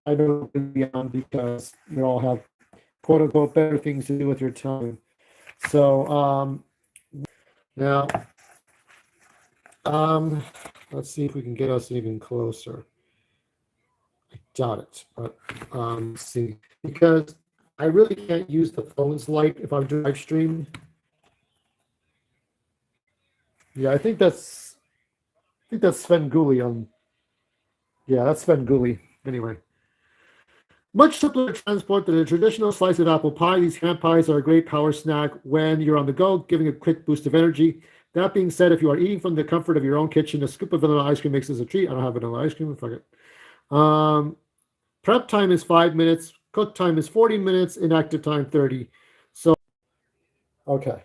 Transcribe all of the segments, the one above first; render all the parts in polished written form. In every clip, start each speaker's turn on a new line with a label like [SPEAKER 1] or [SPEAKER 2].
[SPEAKER 1] I know it'll be on because you all have quote unquote better things to do with your time. So now um, let's see if we can get us even closer. I doubt it, but let's see, because I really can't use the phone's light if I'm doing live stream. Yeah, I think that's Sven Gulli on. Yeah, that's Sven Gulli. Anyway, much simpler to transport than a traditional slice of apple pie. These hand pies are a great power snack when you're on the go, giving a quick boost of energy. That being said, if you are eating from the comfort of your own kitchen, a scoop of vanilla ice cream makes this a treat. I don't have vanilla ice cream. Fuck it. Prep time is 5 minutes. Cook time is 40 minutes. Inactive time 30. So okay,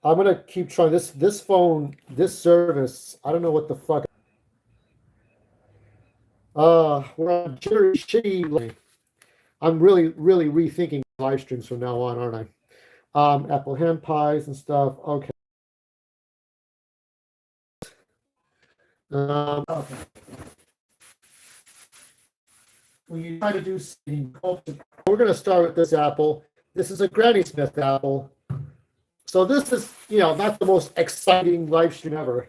[SPEAKER 1] I'm gonna keep trying this phone, this service. I don't know what the fuck. We're on jittery, shitty. I'm really rethinking live streams from now on, aren't I? Apple hand pies and stuff. Okay. Okay. When you try to do we're going to start with this apple. This is a Granny Smith apple. So this is, not the most exciting live stream ever.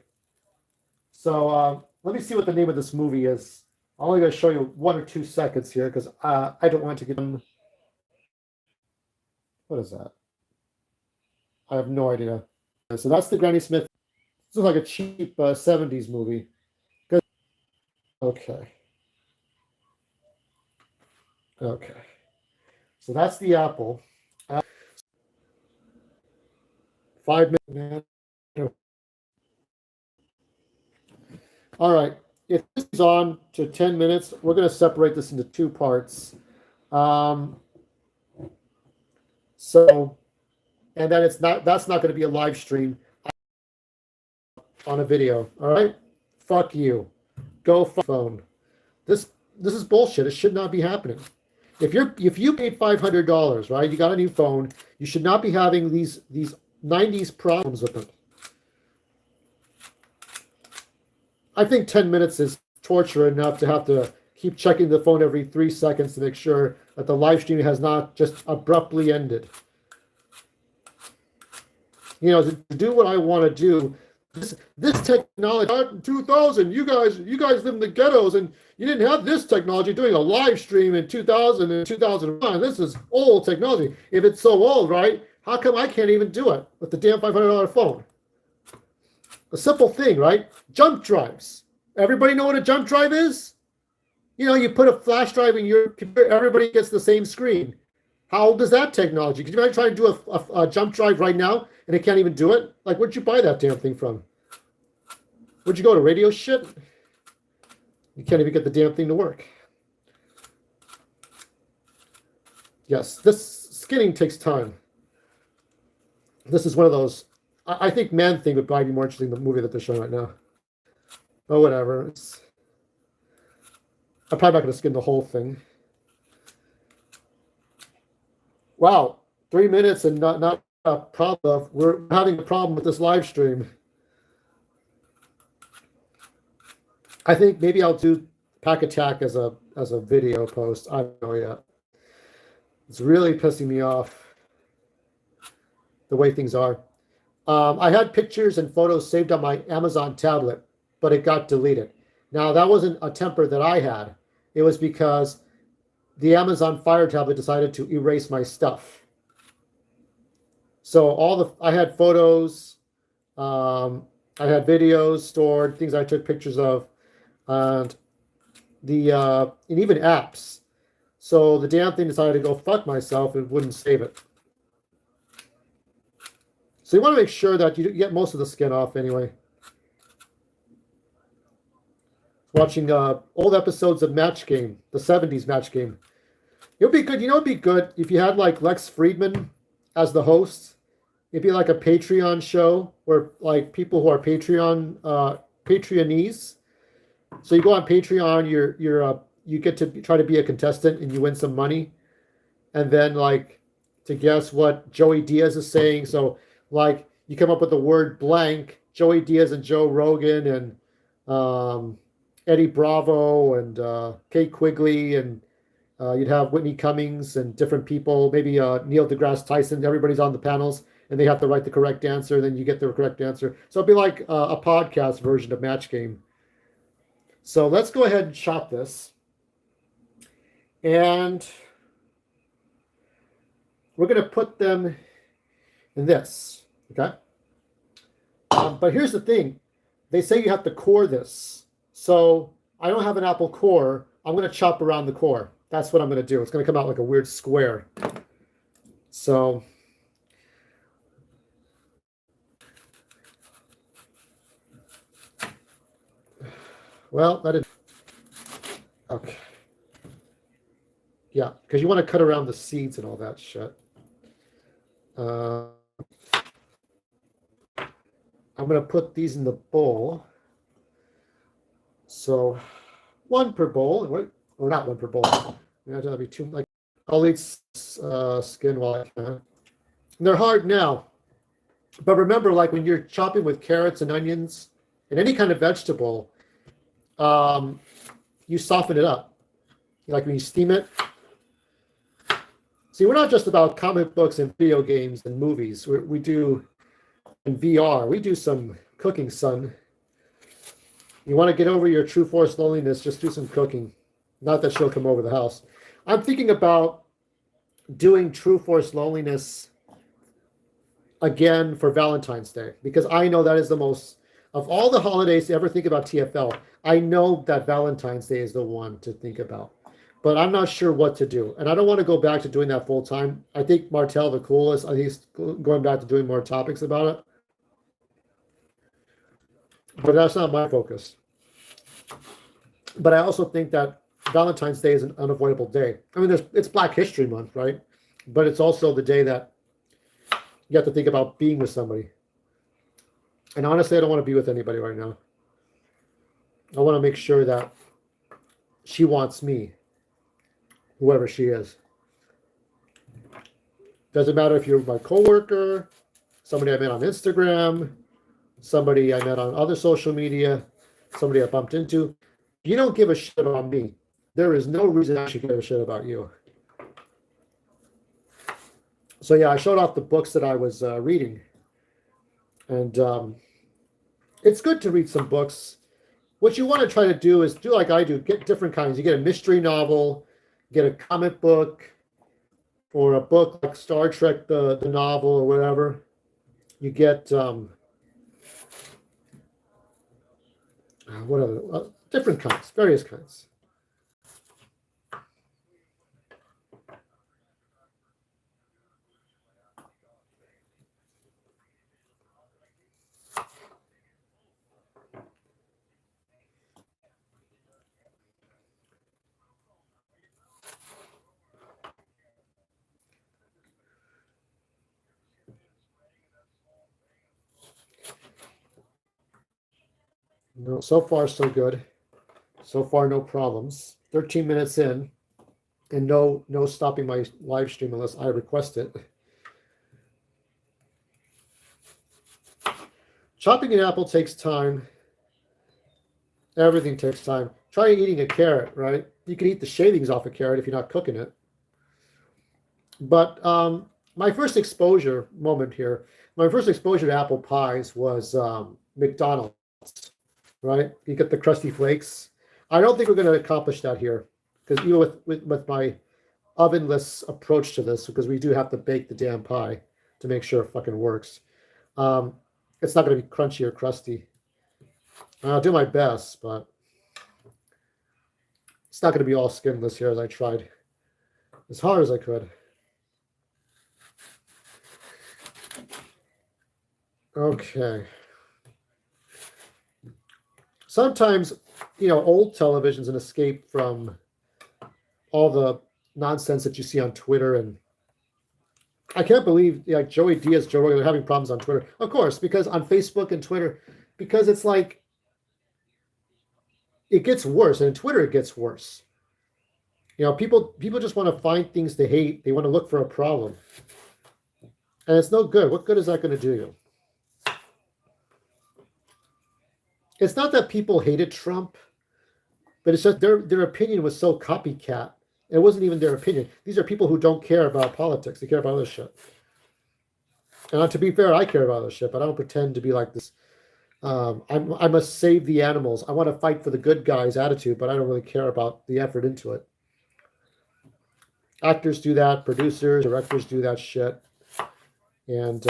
[SPEAKER 1] So let me see what the name of this movie is. I'm only going to show you 1 or 2 seconds here because I don't want to get them. What is that? I have no idea. So that's the Granny Smith. This is like a cheap 70s movie. Good. Okay. Okay. So that's the apple. 5 minutes. All right. If this is on to 10 minutes, we're going to separate this into 2 parts. So, and then that's not going to be a live stream on a video. All right. Fuck you. Go phone. This is bullshit. It should not be happening. If you paid $500, right? You got a new phone. You should not be having these 90s problems with it. I think 10 minutes is torture enough to have to keep checking the phone every 3 seconds to make sure that the live stream has not just abruptly ended. To do what I want to do. This technology in 2000, you guys live in the ghettos and you didn't have this technology doing a live stream in 2000 and 2001. This is old technology. If it's so old, right? How come I can't even do it with the damn $500 phone? A simple thing, right? Jump drives. Everybody know what a jump drive is? You put a flash drive in your computer, everybody gets the same screen. How old is that technology? Could you imagine trying to do a jump drive right now and it can't even do it? Like, where'd you buy that damn thing from? Where'd you go to Radio Shit? You can't even get the damn thing to work. Yes, this skinning takes time. This is one of those. I think Man Thing would probably be more interesting than the movie that they're showing right now. Oh, whatever. I'm probably not going to skin the whole thing. Wow, 3 minutes and not a problem. We're having a problem with this live stream. I think maybe I'll do Pack Attack as a video post. I don't know yet. It's really pissing me off the way things are. I had pictures and photos saved on my Amazon tablet, but it got deleted. Now, that wasn't a temper that I had. It was because the Amazon Fire tablet decided to erase my stuff. So I had photos, I had videos stored, things I took pictures of, and even apps. So the damn thing decided to go fuck myself and wouldn't save it. So you want to make sure that you get most of the skin off anyway. Watching old episodes of Match Game, the 70s Match Game. It would be good. It'd be good if you had like Lex Friedman as the host. It'd be like a Patreon show where like people who are Patreonees. So you go on Patreon, you get to try to be a contestant and you win some money, and then like to guess what Joey Diaz is saying. So like you come up with the word blank, Joey Diaz and Joe Rogan and Eddie Bravo and Kate Quigley, and you'd have Whitney Cummings and different people, maybe Neil deGrasse Tyson. Everybody's on the panels, and they have to write the correct answer. Then you get the correct answer. So it'd be like a podcast version of Match Game. So let's go ahead and chop this, and we're going to put them in this. Okay. But here's the thing. They say you have to core this. So I don't have an apple core. I'm going to chop around the core. That's what I'm going to do. It's going to come out like a weird square. So well, that is okay. Yeah, because you want to cut around the seeds and all that shit. I'm going to put these in the bowl. So one per bowl, or not one per bowl. That'll be too, like, I'll eat skin while I can. And they're hard now. But remember, like when you're chopping with carrots and onions and any kind of vegetable, you soften it up. Like when you steam it. See, we're not just about comic books and video games and movies. We do in VR. We do some cooking, son. You want to get over your true force loneliness, just do some cooking. Not that she'll come over the house. I'm thinking about doing true force loneliness again for Valentine's Day, because I know that is the most, of all the holidays to ever think about TFL, I know that Valentine's Day is the one to think about. But I'm not sure what to do. And I don't want to go back to doing that full time. I think Martell the coolest. I think he's going back to doing more topics about it. But that's not my focus. But I also think that Valentine's Day is an unavoidable day. I mean, it's Black History Month, right? But it's also the day that you have to think about being with somebody. And honestly, I don't want to be with anybody right now. I want to make sure that she wants me, whoever she is. Doesn't matter if you're my coworker, somebody I met on Instagram, somebody I met on other social media, somebody I bumped into. If you don't give a shit about me, there is no reason I should give a shit about you. So yeah, I showed off the books that I was reading. And it's good to read some books. What you want to try to do is do like I do, get different kinds. You get a mystery novel, get a comic book, or a book like Star Trek, the novel or whatever. You get what other different kinds, various kinds. No, so far so good. So far no problems. 13 minutes in, and no stopping my live stream unless I request it. Chopping an apple takes time. Everything takes time. Try eating a carrot, right? You can eat the shavings off a carrot if you're not cooking it. But my first exposure to apple pies was McDonald's, right? You get the crusty flakes. I don't think we're going to accomplish that here, because even with my ovenless approach to this, because we do have to bake the damn pie to make sure it fucking works. It's not going to be crunchy or crusty. I'll do my best, but it's not going to be all skinless here, as I tried as hard as I could. Okay. Sometimes, old television's an escape from all the nonsense that you see on Twitter. And I can't believe like Joey Diaz, Joe Rogan, are having problems on Twitter. Of course, because on Facebook and Twitter, because it's like, it gets worse. And in Twitter, it gets worse. People just want to find things to hate. They want to look for a problem. And it's no good. What good is that going to do you? It's not that people hated Trump. but it's just their opinion was so copycat. It wasn't even their opinion. These are people who don't care about politics. They care about other shit. And to be fair, I care about other shit, but I don't pretend to be like this. I must save the animals. I want to fight for the good guys attitude, but I don't really care about the effort into it. Actors do that, producers, directors do that shit, and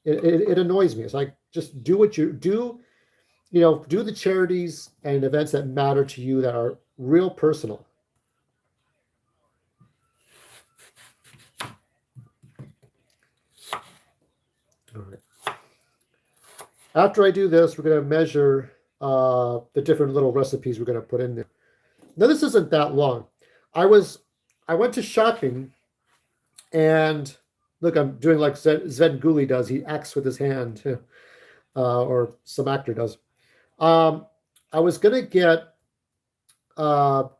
[SPEAKER 1] it annoys me. It's like, just do what you do. Do the charities and events that matter to you, that are real personal. All right. After I do this, we're going to measure the different little recipes we're going to put in there. Now, this isn't that long. I went to shopping, and look, I'm doing like Svengoolie does. He acts with his hand, or some actor does. I was going to get the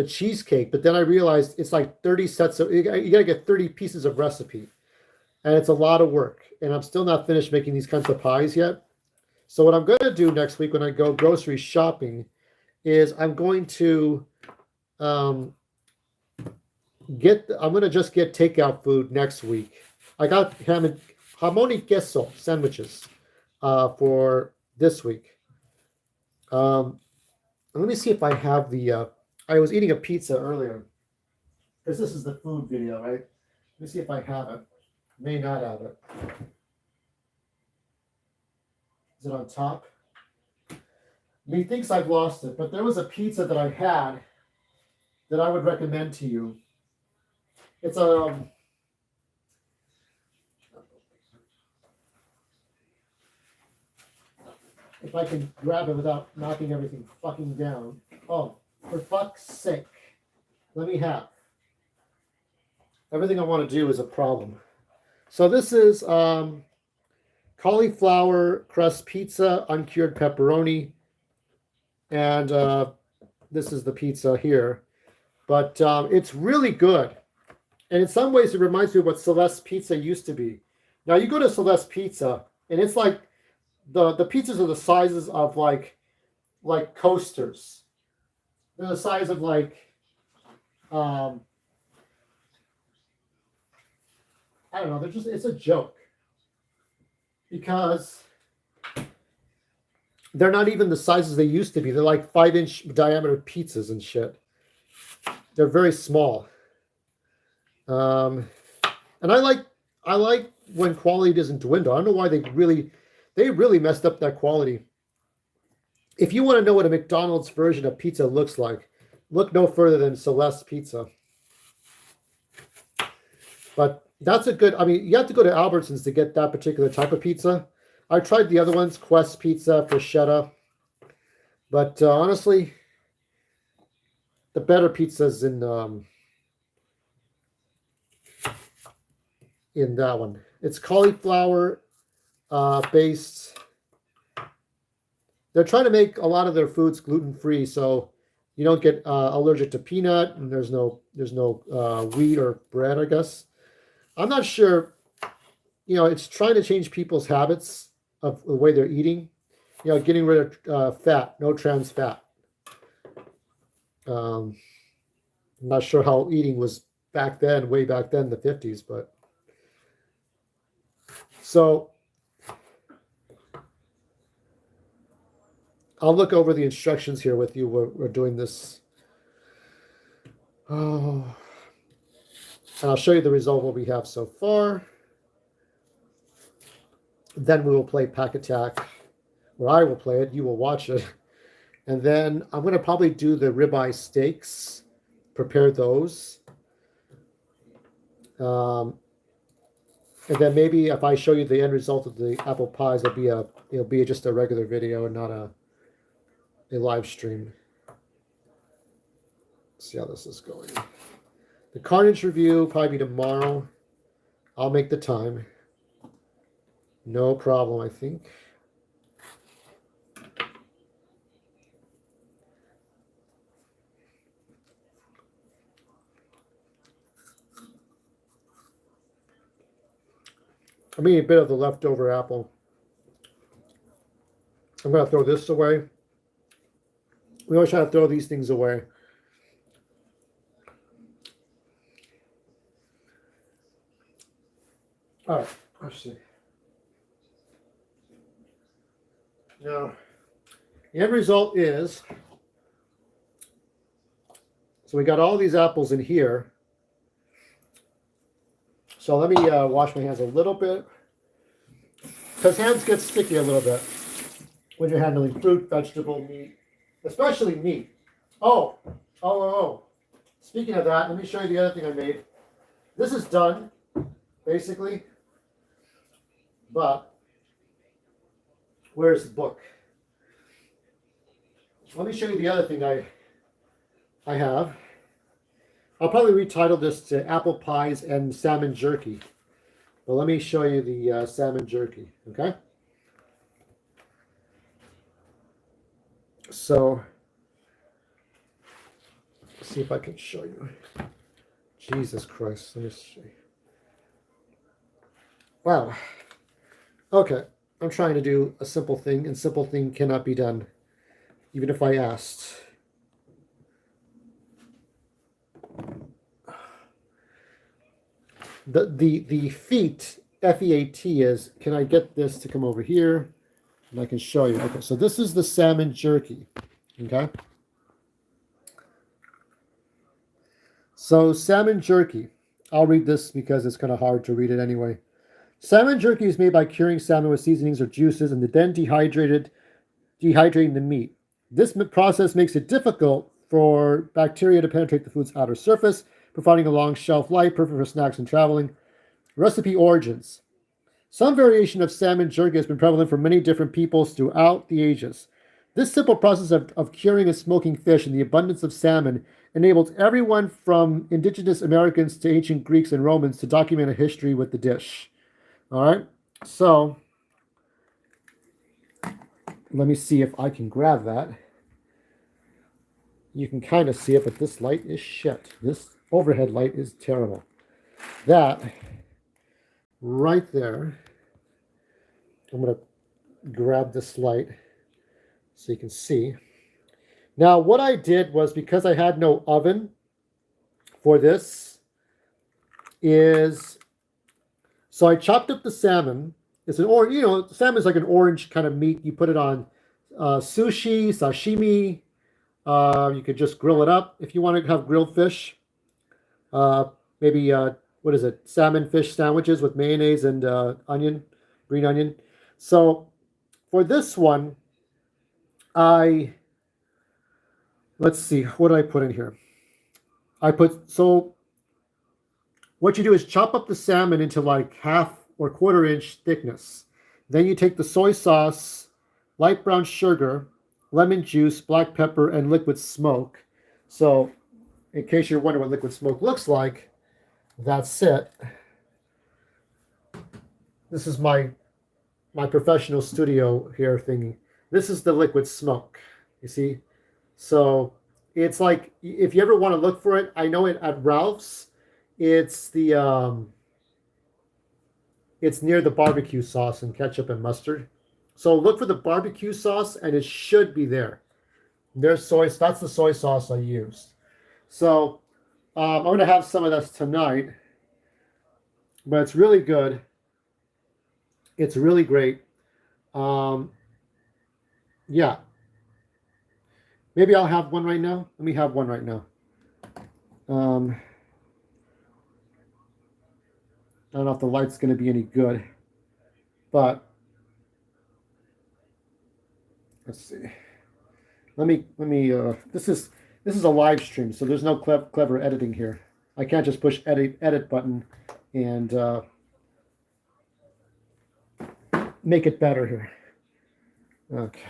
[SPEAKER 1] cheesecake, but then I realized it's like 30 sets of, you got to get 30 pieces of recipe, and it's a lot of work, and I'm still not finished making these kinds of pies yet. So what I'm going to do next week when I go grocery shopping is I'm going to I'm going to just get takeout food next week. I got jamon y queso sandwiches for this week. Let me see if I have the. I was eating a pizza earlier, because this is the food video, right? Let me see if I have it. May not have it. Is it on top? Methinks I've lost it, but there was a pizza that I had that I would recommend to you. It's if I can grab it without knocking everything fucking down. Oh, for fuck's sake. Let me have. Everything I want to do is a problem. So this is cauliflower crust pizza, uncured pepperoni. And this is the pizza here. But it's really good. And in some ways, it reminds me of what Celeste Pizza used to be. Now, you go to Celeste Pizza, and it's like the pizzas are the sizes of like coasters. They're the size of like I don't know. It's a joke, because they're not even the sizes they used to be. They're like 5-inch diameter pizzas and shit. They're very small. And I like when quality doesn't dwindle. I don't know why they really messed up that quality. If you want to know what a McDonald's version of pizza looks like, look no further than Celeste Pizza. But that's a good, you have to go to Albertsons to get that particular type of pizza. I tried the other ones, Quest Pizza, Prosciutto. But honestly, the better pizza's in that one. It's cauliflower based. They're trying to make a lot of their foods gluten-free, so you don't get allergic to peanut, and there's no wheat or bread, I guess. I'm not sure. It's trying to change people's habits of the way they're eating. Getting rid of fat, no trans fat. I'm not sure how eating was back then, way back then, the 50s, but so I'll look over the instructions here with you. We're doing this. Oh, and I'll show you the result what we have so far. Then we will play Pack Attack, or I will play it. You will watch it. And then I'm going to probably do the ribeye steaks, prepare those. And then maybe if I show you the end result of the apple pies, it'll be just a regular video and not a live stream. Let's see how this is going. The Carnage review probably be tomorrow. I'll make the time. No problem, I think. I'm eating a bit of the leftover apple. I'm going to throw this away. We always try to throw these things away. All right, let's see. Now, the end result is, so we got all these apples in here. So let me wash my hands a little bit, because hands get sticky a little bit when you're handling fruit, vegetable, meat, especially meat. Oh. Speaking of that, let me show you the other thing I made. This is done, basically, but where's the book? Let me show you the other thing I have. I'll probably retitle this to apple pies and salmon jerky. But let me show you the salmon jerky, okay? So, let's see if I can show you. Jesus Christ, let me see. Wow. Okay, I'm trying to do a simple thing, and simple thing cannot be done, even if I asked. The feet, F-E-A-T, is, can I get this to come over here? And I can show you. Okay, so this is the salmon jerky. Okay. So salmon jerky. I'll read this because it's kind of hard to read it anyway. Salmon jerky is made by curing salmon with seasonings or juices and then dehydrating the meat. This process makes it difficult for bacteria to penetrate the food's outer surface, providing a long shelf life, perfect for snacks and traveling. Recipe origins. Some variation of salmon jerky has been prevalent for many different peoples throughout the ages. This simple process of curing and smoking fish in the abundance of salmon enabled everyone from indigenous Americans to ancient Greeks and Romans to document a history with the dish. All right, so let me see if I can grab that. You can kind of see it, but this light is shit. This overhead light is terrible. That right there, I'm going to grab this light so you can see. Now, what I did was, because I had no oven for this, is, so I chopped up the salmon. It's an orange, you know, salmon is like an orange kind of meat. You put it on sushi, sashimi. You could just grill it up if you want to have grilled fish. Maybe, what is it? Salmon fish sandwiches with mayonnaise and onion, green onion. So for this one, let's see, what did I put in here? So what you do is chop up the salmon into like half or quarter-inch thickness. Then you take the soy sauce, light brown sugar, lemon juice, black pepper, and liquid smoke. So in case you're wondering what liquid smoke looks like, that's it. This is my professional studio here thingy. This is the liquid smoke, you see? So it's like, if you ever want to look for it, I know it at Ralph's. It's the it's near the barbecue sauce and ketchup and mustard. So look for the barbecue sauce, and it should be there. There's soy. That's the soy sauce I used. So I'm going to have some of this tonight, but it's really good. It's really great. Yeah. Maybe I'll have one right now. Let me have one right now. I don't know if the light's going to be any good, but let's see. Let me. This is a live stream, so there's no clever editing here. I can't just push edit button and make it better here. Okay.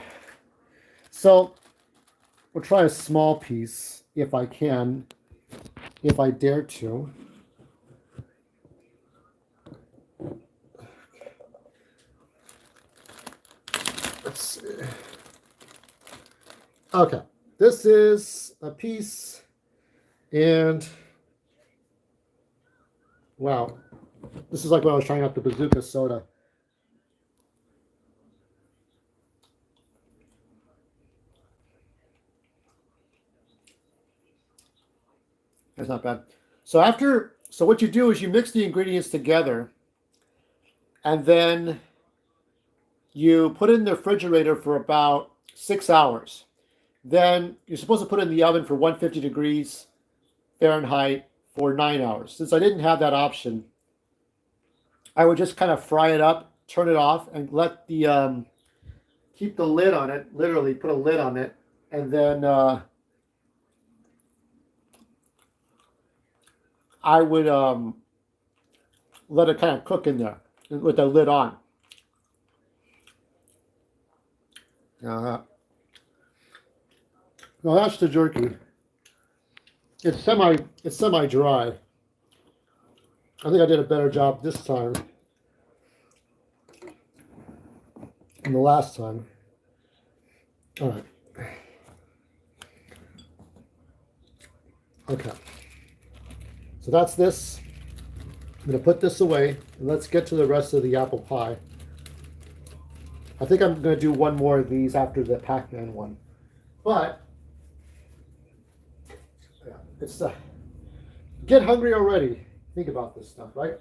[SPEAKER 1] So we'll try a small piece if I can, if I dare to. Let's see. Okay, this is a piece, and wow, this is like when I was trying out the bazooka soda. That's not bad. So what you do is you mix the ingredients together, and then you put it in the refrigerator for about 6 hours. Then you're supposed to put it in the oven for 150 degrees Fahrenheit for 9 hours. Since I didn't have that option, I would just kind of fry it up, turn it off, and let the keep the lid on it. Literally, put a lid on it, and then I would let it kind of cook in there with the lid on. Now that's the jerky. It's semi dry. I think I did a better job this time than the last time. All right. Okay. So that's this. I'm going to put this away, and let's get to the rest of the apple pie. I think I'm going to do one more of these after the Pac-Man one. But yeah, it's get hungry already. Think about this stuff, right?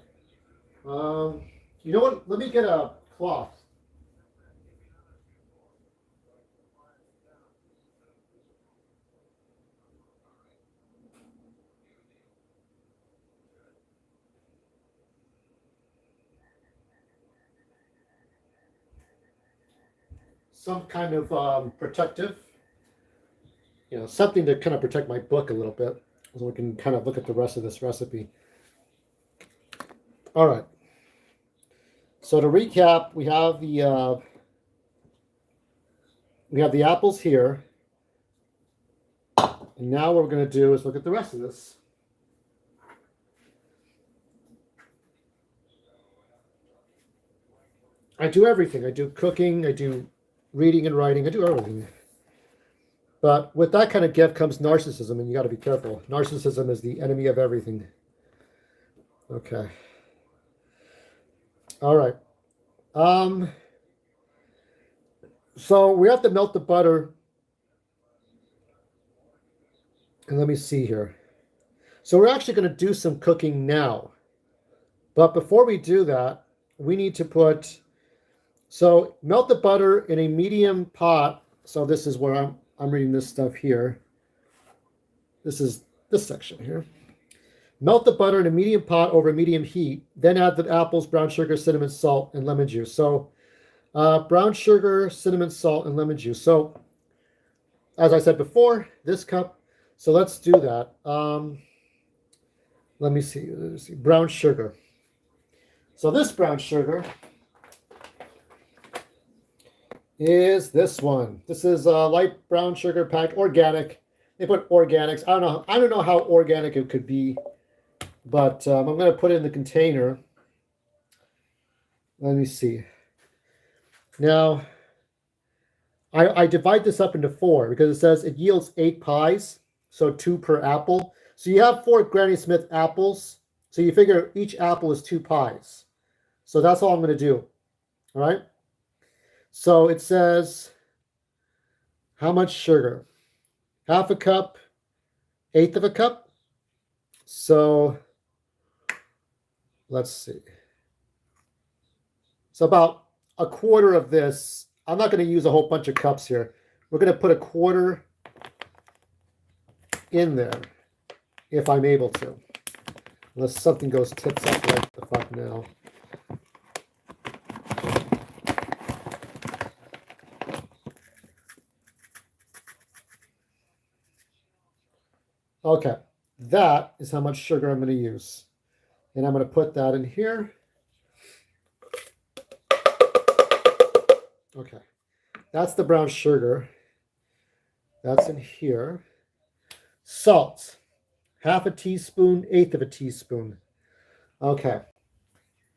[SPEAKER 1] You know what? Let me get a cloth. Some kind of protective, something to kind of protect my book a little bit, so we can kind of look at the rest of this recipe. All right. So to recap, we have the apples here, and now what we're going to do is look at the rest of this. I do everything. I do cooking. I do reading and writing. I do everything. But with that kind of gift comes narcissism, and you got to be careful. Narcissism is the enemy of everything. Okay. All right. So we have to melt the butter. And let me see here. So we're actually going to do some cooking now. But before we do that, we need to so melt the butter in a medium pot. So this is where I'm reading this stuff here. This is this section here. Melt the butter in a medium pot over medium heat. Then add the apples, brown sugar, cinnamon, salt, and lemon juice. So brown sugar, cinnamon, salt, and lemon juice. So as I said before, this cup. So let's do that. Let me see. Brown sugar. So this brown sugar is this one. This is light brown sugar pack, organic. They put organics. I don't know how organic it could be, but I'm going to put it in the container. Let me see. Now, I divide this up into 4 because it says it yields 8 pies, so 2 per apple. So you have 4 Granny Smith apples, so you figure each apple is 2 pies. So that's all I'm going to do. All right. So it says how much sugar? Half a cup, 1/8 of a cup. So let's see. So about a quarter of this. I'm not going to use a whole bunch of cups here. We're going to put a quarter in there if I'm able to. Unless something goes tits up like the fuck now. Okay, that is how much sugar I'm going to use. And I'm going to put that in here. Okay, that's the brown sugar. That's in here. Salt, 1/2 teaspoon, 1/8 of a teaspoon. Okay.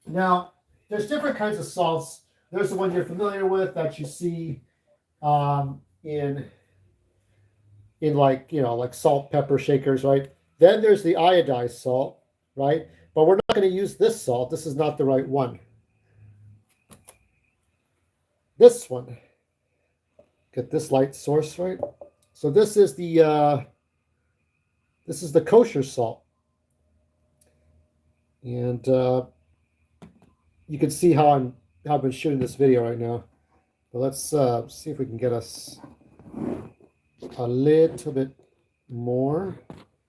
[SPEAKER 1] Now, there's different kinds of salts. There's the one you're familiar with that you see in like, like salt, pepper shakers, right? Then there's the iodized salt, right? But we're not going to use this salt. This is not the right one. This one. Get this light source, right? So this is the This is the kosher salt. And you can see how I've been shooting this video right now. But let's see if we can get us a little bit more.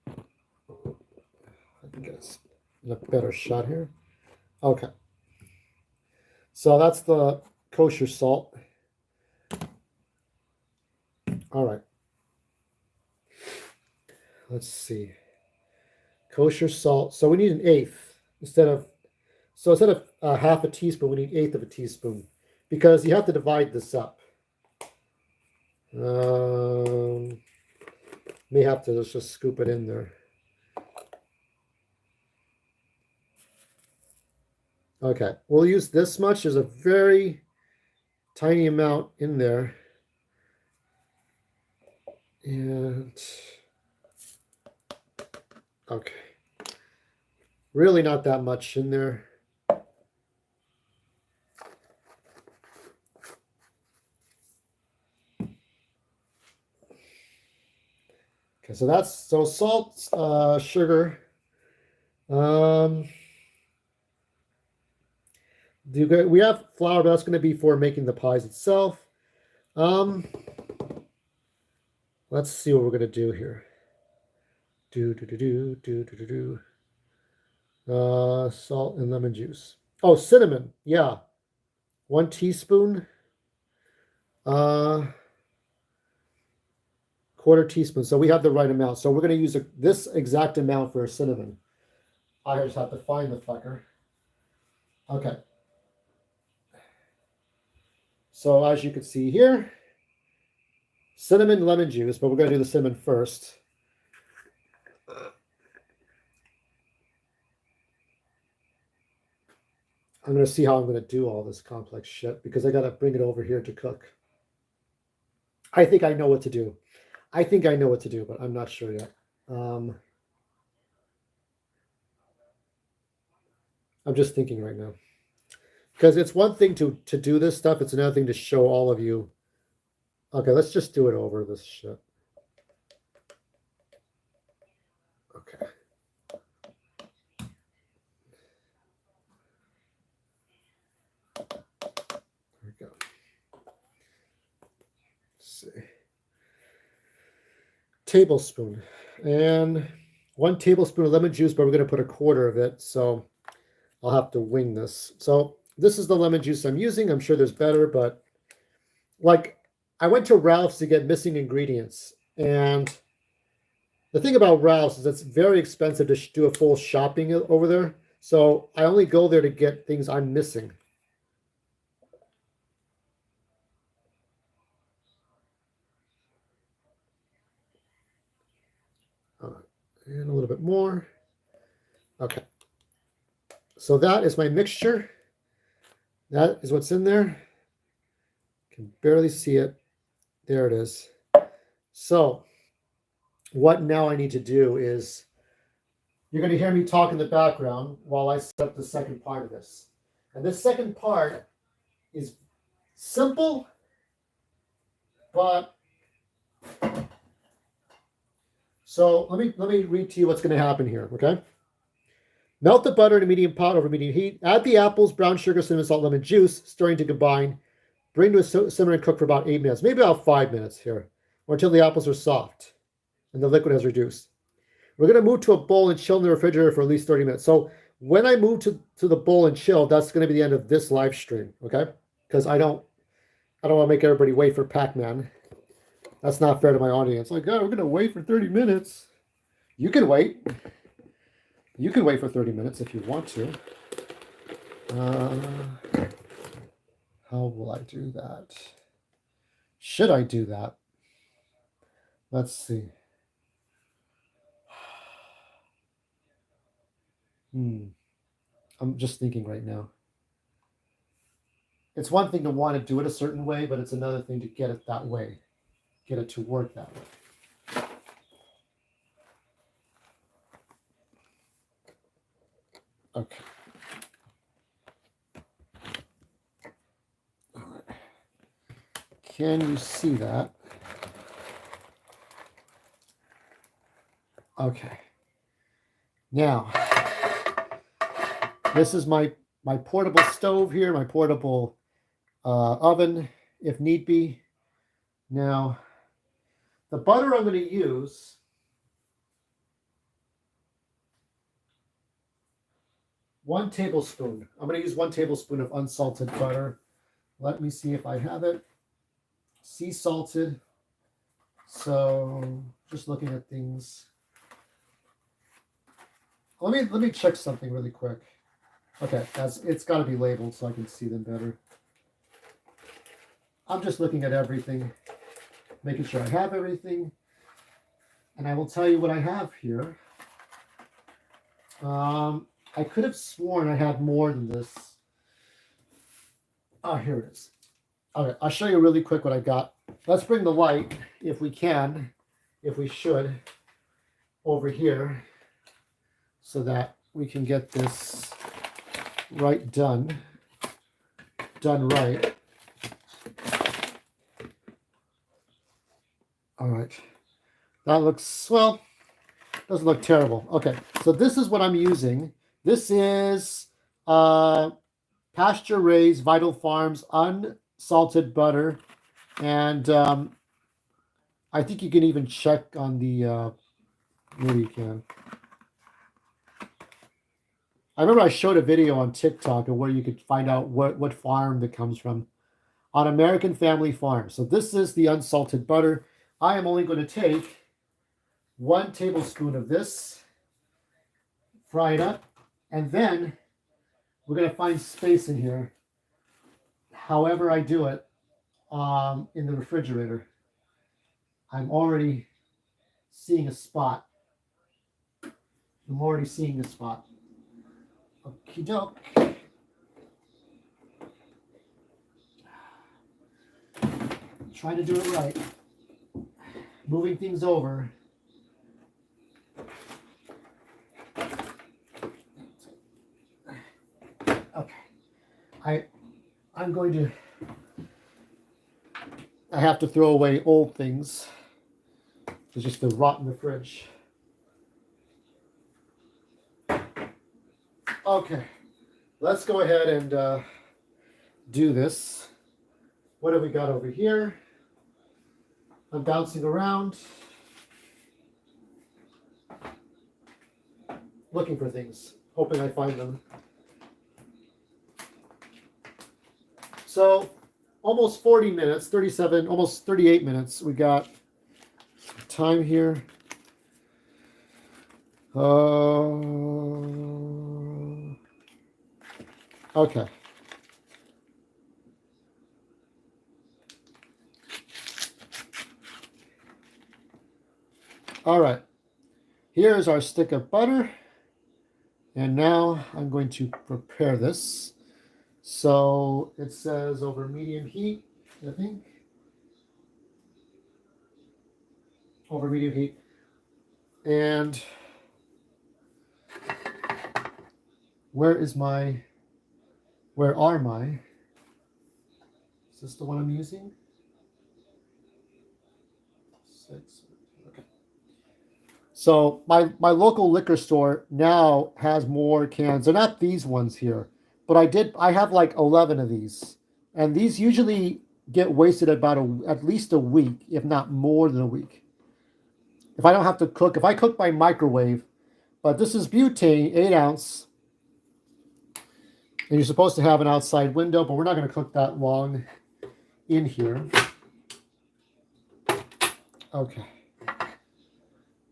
[SPEAKER 1] I can get us a better shot here. Okay. So that's the kosher salt. All right. Let's see. Kosher salt. So we need an eighth instead of half a teaspoon, we need an eighth of a teaspoon because you have to divide this up. May have to just scoop it in there. Okay, we'll use this much. There's a very tiny amount in there. And okay, really not that much in there. Okay, so that's salt, sugar. We have flour, but that's going to be for making the pies itself. Let's see what we're going to do here. Salt and lemon juice. Oh, cinnamon. Yeah. 1 teaspoon. Quarter teaspoon. So we have the right amount. So we're going to use this exact amount for cinnamon. I just have to find the fucker. Okay. So as you can see here, cinnamon, lemon juice, but we're going to do the cinnamon first. I'm going to see how I'm going to do all this complex shit because I got to bring it over here to cook. I think I know what to do. But I'm not sure yet. I'm just thinking right now. Because it's one thing to do this stuff. It's another thing to show all of you. Okay, let's just do it over this shit. Okay. There we go. Let's see. Tablespoon. And 1 tablespoon of lemon juice, but we're going to put a quarter of it. So I'll have to wing this. So this is the lemon juice I'm using. I'm sure there's better, but like I went to Ralph's to get missing ingredients. And the thing about Ralph's is it's very expensive to do a full shopping over there. So I only go there to get things I'm missing. And a little bit more. Okay. So that is my mixture. That is what's in there. Can barely see it. There it is. So what now I need to do is you're going to hear me talk in the background while I set up the second part of this. And this second part is simple, but so let me read to you what's going to happen here, okay? Melt the butter in a medium pot over medium heat. Add the apples, brown sugar, cinnamon, salt, lemon juice, stirring to combine. Bring to a simmer and cook for about 8 minutes, maybe about 5 minutes here, or until the apples are soft and the liquid has reduced. We're going to move to a bowl and chill in the refrigerator for at least 30 minutes. So when I move to the bowl and chill, that's going to be the end of this live stream, okay? Because I don't want to make everybody wait for Pac-Man. That's not fair to my audience. Like, oh, we're going to wait for 30 minutes. You can wait. You can wait for 30 minutes if you want to. How will I do that? Should I do that? Let's see. I'm just thinking right now. It's one thing to want to do it a certain way, but it's another thing to get it that way. Get it to work that way. Okay. All right. Can you see that? Okay. Now, this is my portable stove here, my portable oven, if need be. Now, the butter I'm going to use, one tablespoon. I'm going to use 1 tablespoon of unsalted butter. Let me see if I have it. Sea salted. So just looking at things. Let me check something really quick. Okay, it's got to be labeled so I can see them better. I'm just looking at everything, making sure I have everything. And I will tell you what I have here. I could have sworn I had more than this. Oh, here it is. Okay, I'll show you really quick what I got. Let's bring the light, if we can, if we should, over here so that we can get this done right. All right. That looks, well, doesn't look terrible. Okay, so this is what I'm using. This is pasture-raised Vital Farms unsalted butter. And I think you can even check on the, maybe you can. I remember I showed a video on TikTok of where you could find out what farm that comes from. On American Family Farm. So this is the unsalted butter. I am only going to take 1 tablespoon of this, fry it up, and then we're going to find space in here, however I do it, in the refrigerator. I'm already seeing a spot. Okie doke. Trying to do it right. Moving things over. Okay. I'm going to, I have to throw away old things. It's just the rot in the fridge. Okay. Let's go ahead and do this. What have we got over here? I'm bouncing around, looking for things, hoping I find them. So almost 40 minutes, 37, almost 38 minutes. We got time here. Okay. All right, here's our stick of butter. And now I'm going to prepare this. So it says over medium heat, I think. Over medium heat. And where are my, is this the one I'm using? 6. So my local liquor store now has more cans. They're not these ones here, but I have like 11 of these. And these usually get wasted about at least a week, if not more than a week. If I don't have to cook, if I cook by microwave, but this is butane, 8 ounce. And you're supposed to have an outside window, but we're not going to cook that long in here. Okay.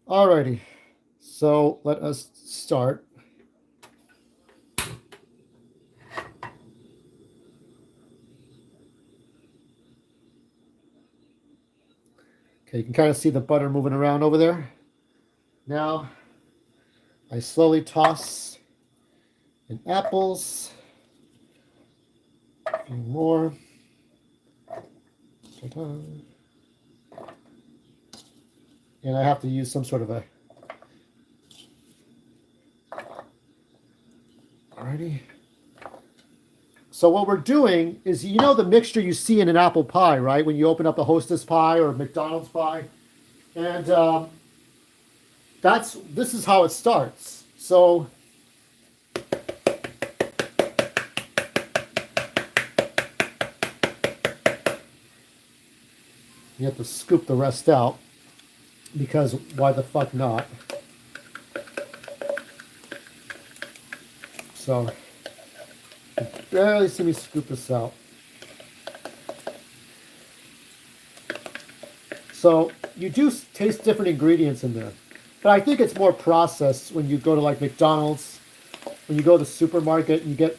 [SPEAKER 1] Alrighty, so let us start. Okay, you can kind of see the butter moving around over there. Now, I slowly toss in apples. A few more. Ta-da. And I have to use some sort of a, alrighty. So what we're doing is, you know the mixture you see in an apple pie, right? When you open up a Hostess pie or a McDonald's pie. And this is how it starts. So you have to scoop the rest out, because why the fuck not? So you can barely see me scoop this out. So you do taste different ingredients in there, but I think it's more processed when you go to like McDonald's, when you go to the supermarket, and you get,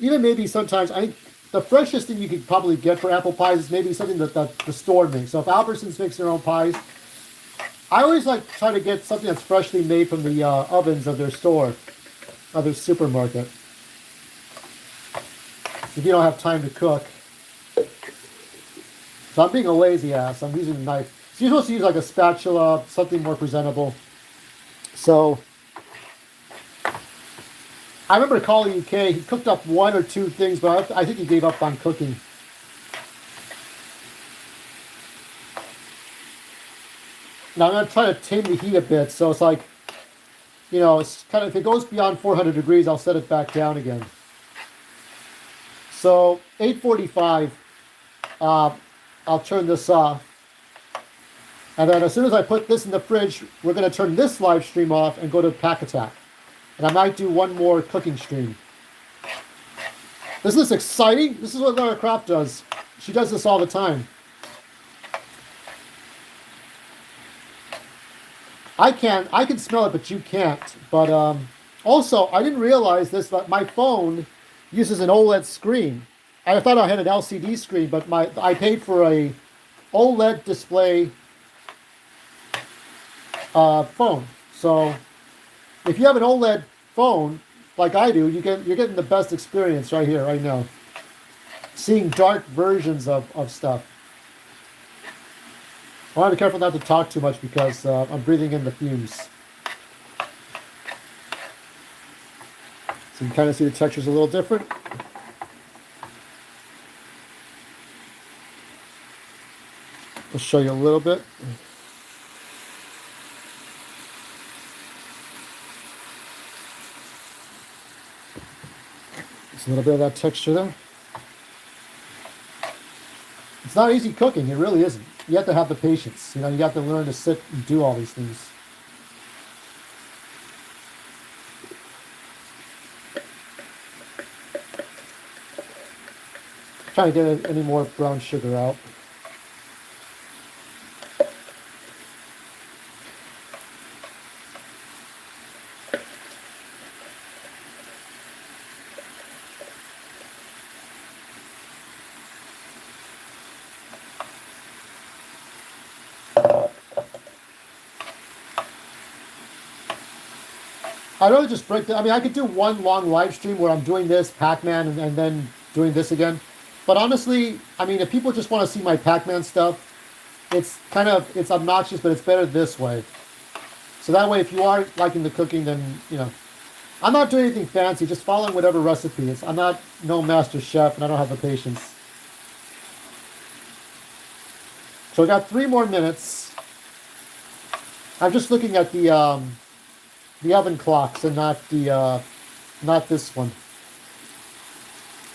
[SPEAKER 1] even maybe sometimes, I think the freshest thing you could probably get for apple pies is maybe something that the store makes. So if Albertsons makes their own pies, I always like try to get something that's freshly made from the ovens of their store, of their supermarket. If you don't have time to cook. So I'm being a lazy ass. I'm using a knife. So you're supposed to use like a spatula, something more presentable. So I remember calling UK. He cooked up one or two things, but I think he gave up on cooking. Now I'm going to try to tame the heat a bit. So it's like, you know, it's kind of, if it goes beyond 400 degrees, I'll set it back down again. So 8:45, I'll turn this off. And then as soon as I put this in the fridge, we're going to turn this live stream off and go to Pack Attack. And I might do one more cooking stream. This is exciting. This is what Lara Croft does. She does this all the time. I can smell it, but you can't. But also, I didn't realize this, but my phone uses an OLED screen. I thought I had an LCD screen, but I paid for a OLED display phone. So if you have an OLED phone like I do, you're getting the best experience right here, right now. Seeing dark versions of stuff. I want to be careful not to talk too much because I'm breathing in the fumes. So you can kind of see the texture's a little different. I'll show you a little bit. Just a little bit of that texture there. It's not easy cooking, it really isn't. You have to have the patience. You know, you have to learn to sit and do all these things. Trying to get any more brown sugar out. I really just break the, I mean, I could do one long live stream where I'm doing this, Pac-Man, and then doing this again. But honestly, I mean, if people just want to see my Pac-Man stuff, it's obnoxious, but it's better this way. So that way, if you are liking the cooking, then, you know, I'm not doing anything fancy, just following whatever recipe is. I'm not no master chef, and I don't have the patience. So I got 3 more minutes. I'm just looking at the oven clocks and not this one.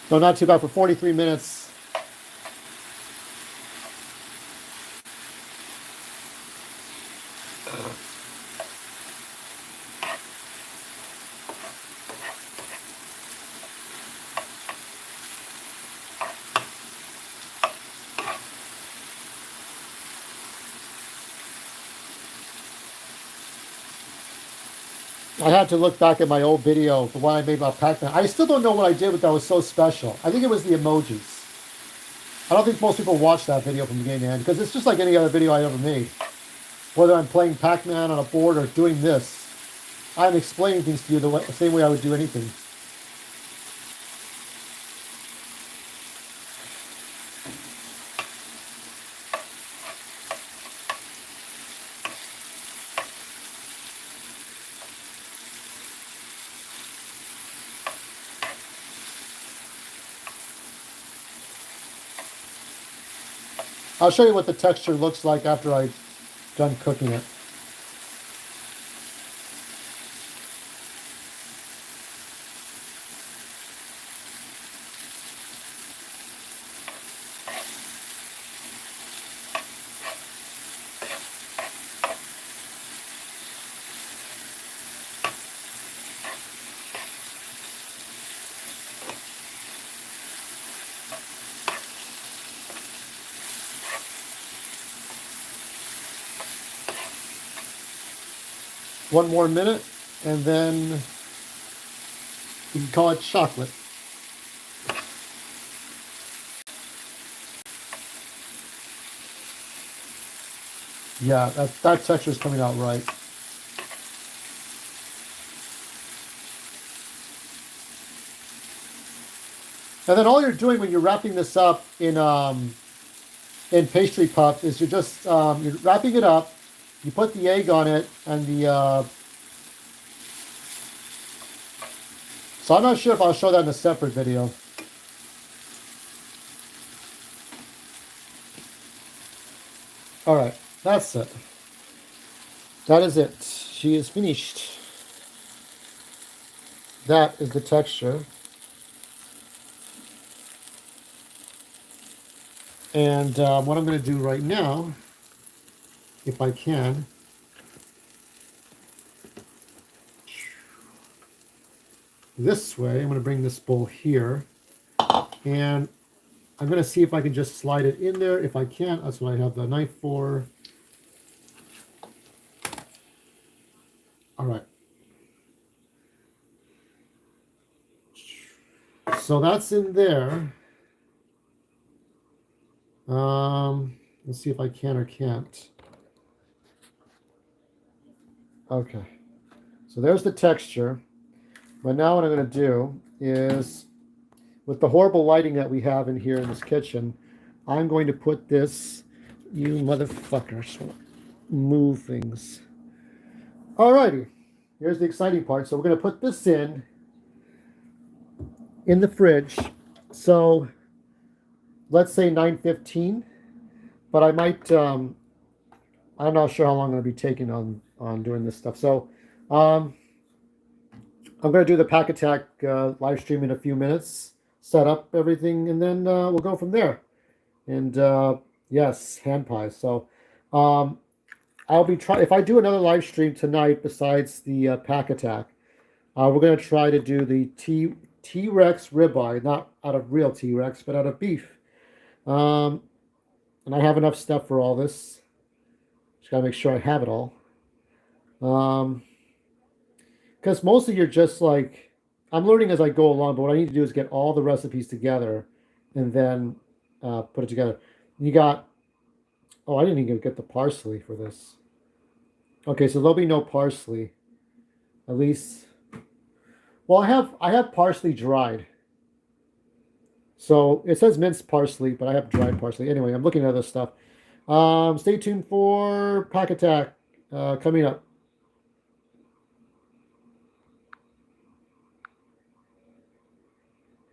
[SPEAKER 1] So not too bad for 43 minutes. I had to look back at my old video, the one I made about Pac-Man. I still don't know what I did, but that was so special. I think it was the emojis. I don't think most people watch that video from beginning to end, because it's just like any other video I ever made. Whether I'm playing Pac-Man on a board or doing this, I'm explaining things to you the same way I would do anything. I'll show you what the texture looks like after I've done cooking it. one more minute, and then you can call it chocolate. Yeah, that texture is coming out right. And then all you're doing when you're wrapping this up in pastry puff is you're wrapping it up. You put the egg on it and the. So I'm not sure if I'll show that in a separate video. All right, that's it. That is it. She is finished. That is the texture. And what I'm going to do right now, if I can, this way, I'm going to bring this bowl here. And I'm going to see if I can just slide it in there. If I can't, that's what I have the knife for. All right. So that's in there. Let's see if I can or can't. Okay. So there's the texture. But now what I'm going to do is, with the horrible lighting that we have in here in this kitchen, I'm going to put this, you motherfuckers, move things. Alrighty, here's the exciting part. So we're going to put this in the fridge. So let's say 9:15, but I might, I'm not sure how long I'm going to be taking on doing this stuff. So I'm going to do the Pack Attack live stream in a few minutes, set up everything, and then we'll go from there. And yes, hand pies. So I'll be trying, if I do another live stream tonight besides the Pack Attack, we're going to try to do the T-Rex ribeye, not out of real T-Rex, but out of beef. And I have enough stuff for all this. Just got to make sure I have it all. Because mostly you're just like, I'm learning as I go along, but what I need to do is get all the recipes together and then put it together. You got, oh, I didn't even get the parsley for this. Okay, so there'll be no parsley. At least, well, I have parsley dried. So it says minced parsley, but I have dried parsley. Anyway, I'm looking at other stuff. Stay tuned for Pack Attack coming up.